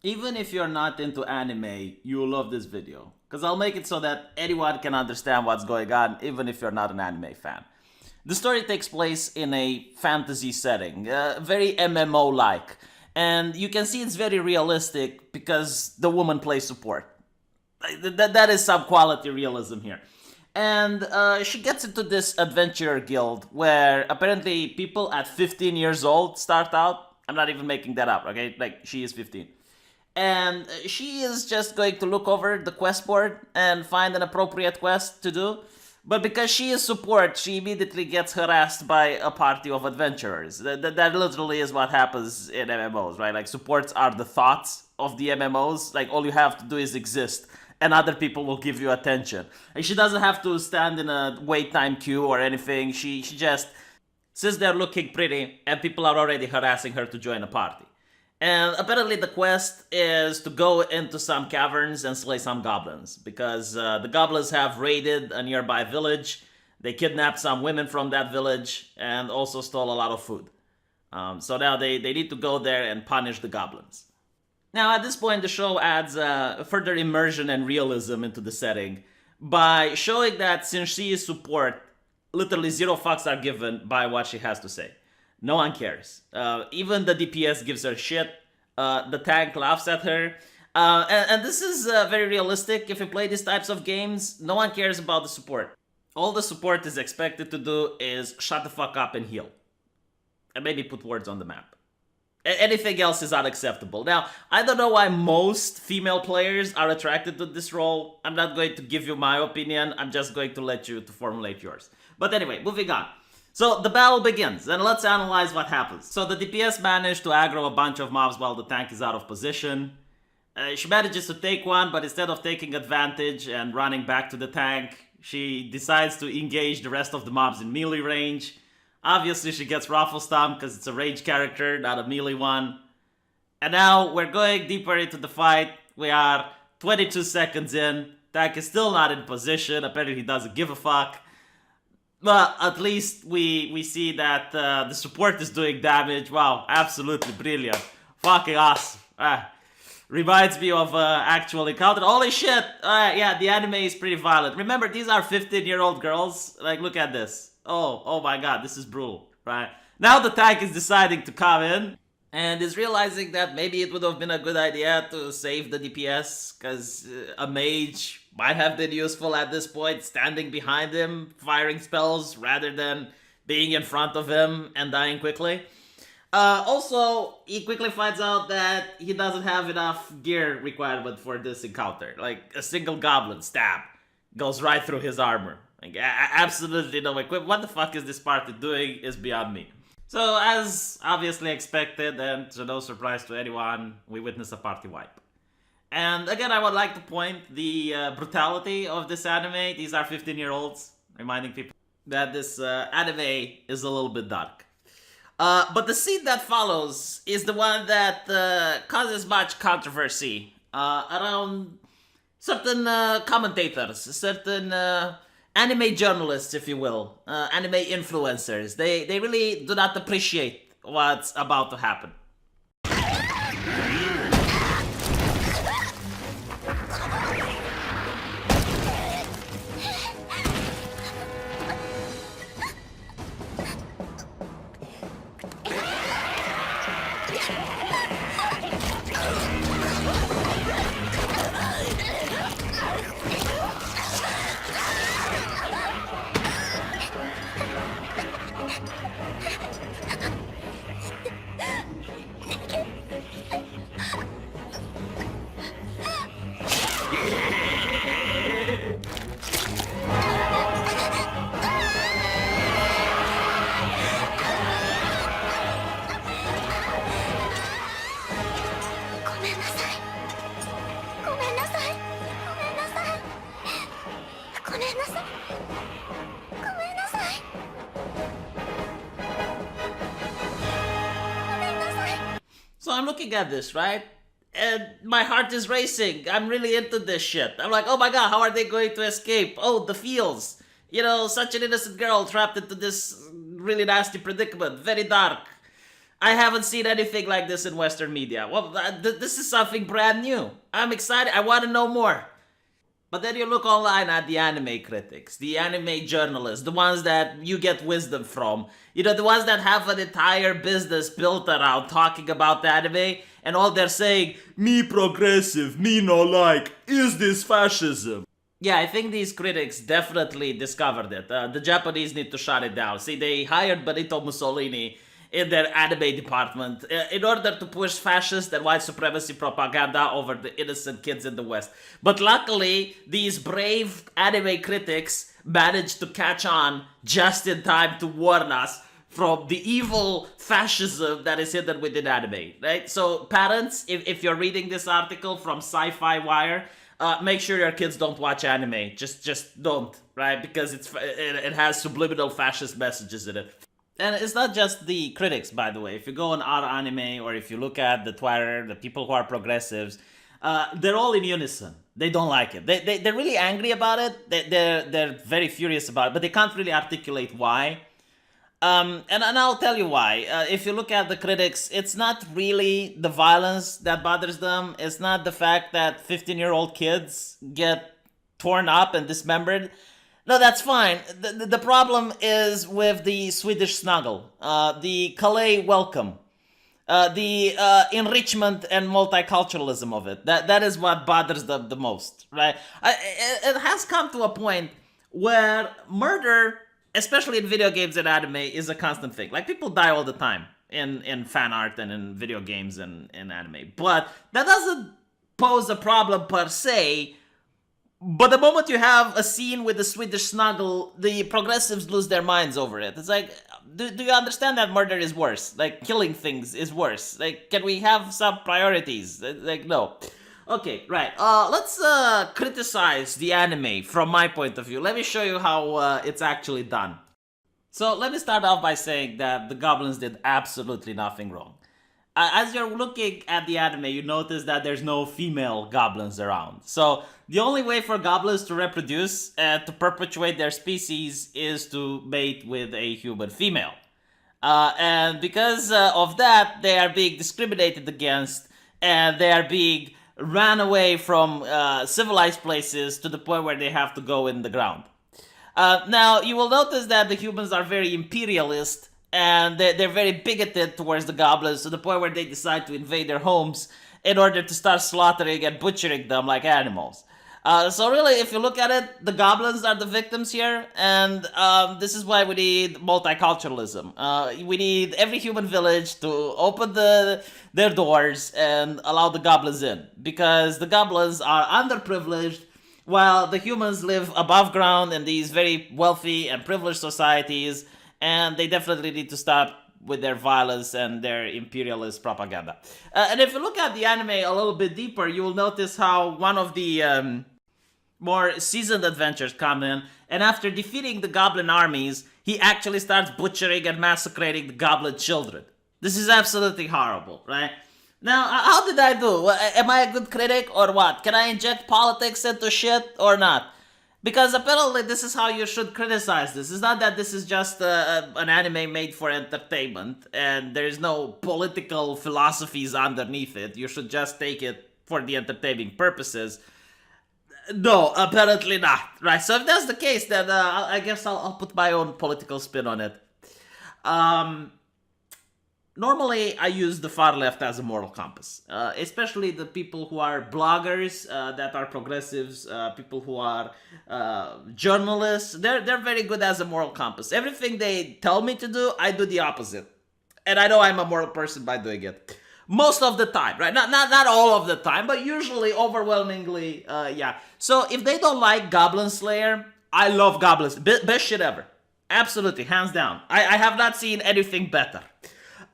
Even if you're not into anime, you'll love this video. Because I'll make it so that anyone can understand what's going on, even if you're not an anime fan. The story takes place in a fantasy setting, very MMO-like. And you can see it's very realistic because the woman plays support. That is some quality realism here. And she gets into this adventurer guild where apparently people at 15 years old start out. I'm not even making that up, okay? Like, she is 15. And she is just going to look over the quest board and find an appropriate quest to do. But because she is support, she immediately gets harassed by a party of adventurers. That literally is what happens in MMOs, right? Like, supports are the thoughts of the MMOs. Like, all you have to do is exist, and other people will give you attention. Like, she doesn't have to stand in a wait time queue or anything. She just sits there looking pretty, and people are already harassing her to join a party. And apparently the quest is to go into some caverns and slay some goblins, because the goblins have raided a nearby village, they kidnapped some women from that village, and also stole a lot of food. So now they need to go there and punish the goblins. Now at this point the show adds further immersion and realism into the setting by showing that since she is support, literally zero fucks are given by what she has to say. No one cares. Even the DPS gives her shit. The tank laughs at her. And this is very realistic. If you play these types of games, no one cares about the support. All the support is expected to do is shut the fuck up and heal. And maybe put words on the map. Anything else is unacceptable. Now, I don't know why most female players are attracted to this role. I'm not going to give you my opinion. I'm just going to let you to formulate yours. But anyway, moving on. So the battle begins, and let's analyze what happens. So the DPS managed to aggro a bunch of mobs while the tank is out of position. She manages to take one, but instead of taking advantage and running back to the tank, she decides to engage the rest of the mobs in melee range. Obviously she gets Raffle Stomp because it's a range character, not a melee one. And now we're going deeper into the fight. We are 22 seconds in. Tank is still not in position. Apparently he doesn't give a fuck. But at least we see that the support is doing damage. Wow, absolutely brilliant. Fucking awesome. Reminds me of actual encounter. Holy shit! Yeah, the anime is pretty violent. Remember, these are 15-year-old girls. Like, look at this. Oh my god, this is brutal, right? Now the tank is deciding to come in and is realizing that maybe it would have been a good idea to save the DPS, because a mage might have been useful at this point, standing behind him, firing spells, rather than being in front of him and dying quickly. Also, he quickly finds out that he doesn't have enough gear requirement for this encounter. Like, a single goblin stab goes right through his armor. Like, absolutely no equipment. What the fuck is this party doing is beyond me. So, as obviously expected, and to no surprise to anyone, we witness a party wipe. And again, I would like to point the brutality of this anime. These are 15-year-olds, reminding people that this anime is a little bit dark. But the scene that follows is the one that causes much controversy around certain commentators, certain anime journalists, if you will, anime influencers. They really do not appreciate what's about to happen. So I'm looking at this, right? And my heart is racing. I'm really into this shit. I'm like, oh my god, how are they going to escape? Oh, the feels. You know, such an innocent girl trapped into this really nasty predicament. Very dark. I haven't seen anything like this in Western media. Well, this is something brand new. I'm excited. I want to know more. But then you look online at the anime critics, the anime journalists, the ones that you get wisdom from. You know, the ones that have an entire business built around talking about the anime, and all they're saying, me progressive, me no like, is this fascism? Yeah, I think these critics definitely discovered it. The Japanese need to shut it down. See, they hired Benito Mussolini in their anime department in order to push fascist and white supremacy propaganda over the innocent kids in the West. But luckily, these brave anime critics managed to catch on just in time to warn us from the evil fascism that is hidden within anime, right? So parents, if you're reading this article from Sci-Fi Wire, make sure your kids don't watch anime. Just don't, right? Because it has subliminal fascist messages in it. And it's not just the critics, by the way. If you go on our anime, or if you look at the Twitter, the people who are progressives, they're all in unison. They don't like it. They're really angry about it. They're very furious about it, but they can't really articulate why. And I'll tell you why. If you look at the critics, it's not really the violence that bothers them. It's not the fact that 15-year-old kids get torn up and dismembered. No, that's fine. The problem is with the Swedish snuggle, the Calais welcome, the enrichment and multiculturalism of it. That is what bothers them the most, right? It has come to a point where murder, especially in video games and anime, is a constant thing. Like, people die all the time in fan art and in video games and in anime. But that doesn't pose a problem per se. But the moment you have a scene with the Swedish snuggle, the progressives lose their minds over it. It's like, do you understand that murder is worse? Like, killing things is worse. Like, can we have some priorities? Like, no. Okay, right. Let's criticize the anime from my point of view. Let me show you how it's actually done. So let me start off by saying that the goblins did absolutely nothing wrong. As you're looking at the anime, you notice that there's no female goblins around. So the only way for goblins to reproduce and to perpetuate their species is to mate with a human female. And because of that, they are being discriminated against, and they are being ran away from civilized places to the point where they have to go in the ground. Now, you will notice that the humans are very imperialist, and they're very bigoted towards the goblins to the point where they decide to invade their homes in order to start slaughtering and butchering them like animals. So really, if you look at it, the goblins are the victims here, and this is why we need multiculturalism. We need every human village to open their doors and allow the goblins in, because the goblins are underprivileged, while the humans live above ground in these very wealthy and privileged societies, and they definitely need to stop with their violence and their imperialist propaganda. And if you look at the anime a little bit deeper, you will notice how one of the more seasoned adventurers come in, and after defeating the goblin armies, he actually starts butchering and massacring the goblin children. This is absolutely horrible, right? Now, how did I do? Am I a good critic or what? Can I inject politics into shit or not? Because apparently this is how you should criticize this. It's not that this is just an anime made for entertainment and there's no political philosophies underneath it. You should just take it for the entertaining purposes. No, apparently not. Right, so if that's the case, then I guess I'll put my own political spin on it. Normally, I use the far left as a moral compass, especially the people who are bloggers, that are progressives, people who are journalists. They're very good as a moral compass. Everything they tell me to do, I do the opposite. And I know I'm a moral person by doing it. Most of the time, right? Not all of the time, but usually, overwhelmingly, yeah. So if they don't like Goblin Slayer, I love Goblin Slayer. Best shit ever. Absolutely, hands down. I have not seen anything better.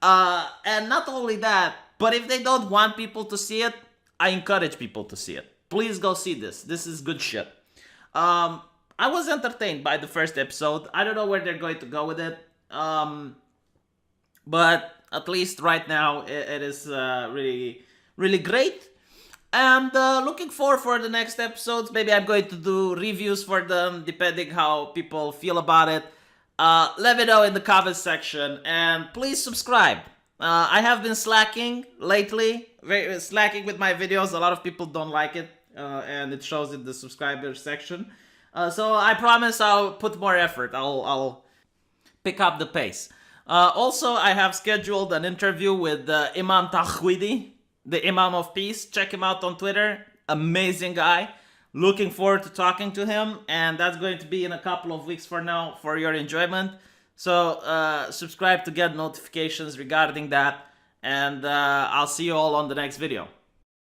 And not only that, but if they don't want people to see it, I encourage people to see it. Please go see this. This is good shit. I was entertained by the first episode. I don't know where they're going to go with it. But at least right now, it is really, really great. And looking forward for the next episodes. Maybe I'm going to do reviews for them, depending how people feel about it. Let me know in the comments section, and please subscribe. I have been slacking lately, slacking with my videos. A lot of people don't like it, and it shows in the subscriber section. So I promise I'll put more effort. I'll pick up the pace. Also, I have scheduled an interview with Imam Tawhidi, the Imam of Peace. Check him out on Twitter. Amazing guy. Looking forward to talking to him, and that's going to be in a couple of weeks for now for your enjoyment. So subscribe to get notifications regarding that, and I'll see you all on the next video.